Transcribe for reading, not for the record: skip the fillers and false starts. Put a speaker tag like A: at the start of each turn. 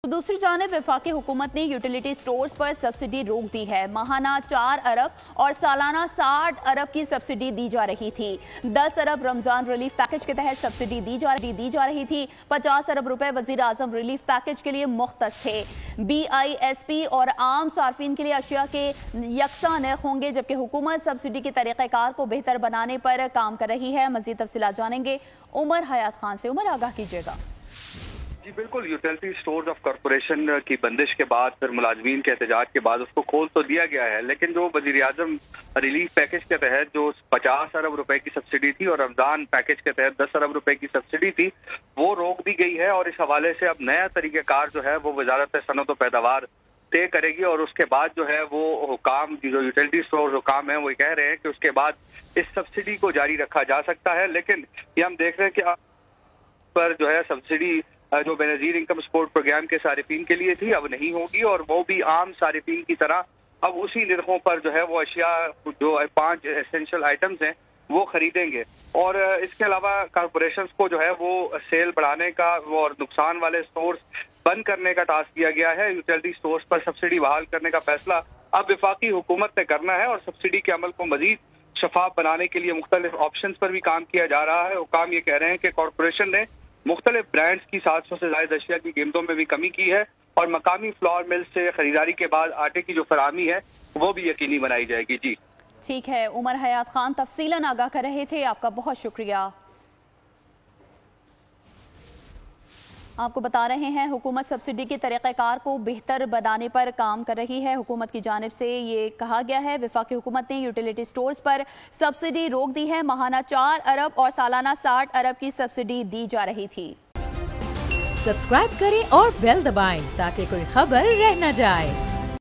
A: दूसरी जानिब वफाकी हुकूमत ने यूटिलिटी स्टोर्स पर सब्सिडी रोक दी है। माहाना 4 अरब और सालाना 60 अरब की सब्सिडी दी जा रही थी। 10 अरब रमजान रिलीफ पैकेज के तहत सब्सिडी दी जा रही थी। 50 अरब रुपए वजीर आजम रिलीफ पैकेज के लिए मुख्तस थे। BISP और आम सार्फिन के लिए अशिया के यकसा नर्ख होंगे, जबकि हुकूमत सब्सिडी के तरीक़ेकार को बेहतर बनाने पर काम कर रही है। मजीद तफसीलात जानेंगे उमर हयात खान से। उमर, आगाह कीजिएगा।
B: जी बिल्कुल, यूटिलिटी स्टोर्स ऑफ कॉरपोरेशन की बंदिश के बाद फिर मुलाजमीन के एहतजाज के बाद उसको खोल तो दिया गया है, लेकिन जो वजीर आजम रिलीफ पैकेज के तहत जो 50 अरब रुपए की सब्सिडी थी और रमजान पैकेज के तहत 10 अरब रुपए की सब्सिडी थी, वो रोक दी गई है। और इस हवाले से अब नया तरीक़ेकार जो है वो वजारत सनअत व पैदावार तय करेगी और उसके बाद जो है वो हुकाम जो यूटिलिटी स्टोर हुकाम है वो कह रहे हैं कि उसके बाद इस सब्सिडी को जारी रखा जा सकता है। लेकिन ये हम देख रहे हैं कि पर जो है सब्सिडी जो बेनजीर इनकम सपोर्ट प्रोग्राम के सारिफीन के लिए थी अब नहीं होगी, और वो भी आम सारिफीन की तरह अब उसी निर्खों पर जो है वो अशिया जो 5 एसेंशियल आइटम्स हैं वो खरीदेंगे। और इसके अलावा कॉरपोरेशन को जो है वो सेल बढ़ाने का और नुकसान वाले स्टोर्स बंद करने का टास्क दिया गया है। यूटिलिटी स्टोर्स पर सब्सिडी बहाल करने का फैसला अब वफाकी हुकूमत ने करना है और सब्सिडी के अमल को मजीद शफाफ बनाने के लिए मुख्तलिफ ऑप्शन पर भी काम किया जा रहा है। हुकाम ये कह रहे हैं कि कॉरपोरेशन ने मुख्तलिफ ब्रांड्स की 700 से ज्यादा अशिया की कीमतों में भी कमी की है और मकामी फ्लोर मिल से खरीदारी के बाद आटे की जो फराहमी है वो भी यकीनी बनाई जाएगी। जी
A: ठीक है, उमर हयात खान तफसीलन आगाह कर रहे थे, आपका बहुत शुक्रिया। आपको बता रहे हैं हुकूमत सब्सिडी के तरीक़ेकार को बेहतर बनाने पर काम कर रही है। हुकूमत की जानिब से ये कहा गया है वफाकी हुकूमत ने यूटिलिटी स्टोर्स पर सब्सिडी रोक दी है। माहाना 4 अरब और सालाना 60 अरब की सब्सिडी दी जा रही थी।
C: सब्सक्राइब करें और बेल दबाएं ताकि कोई खबर रह न जाए।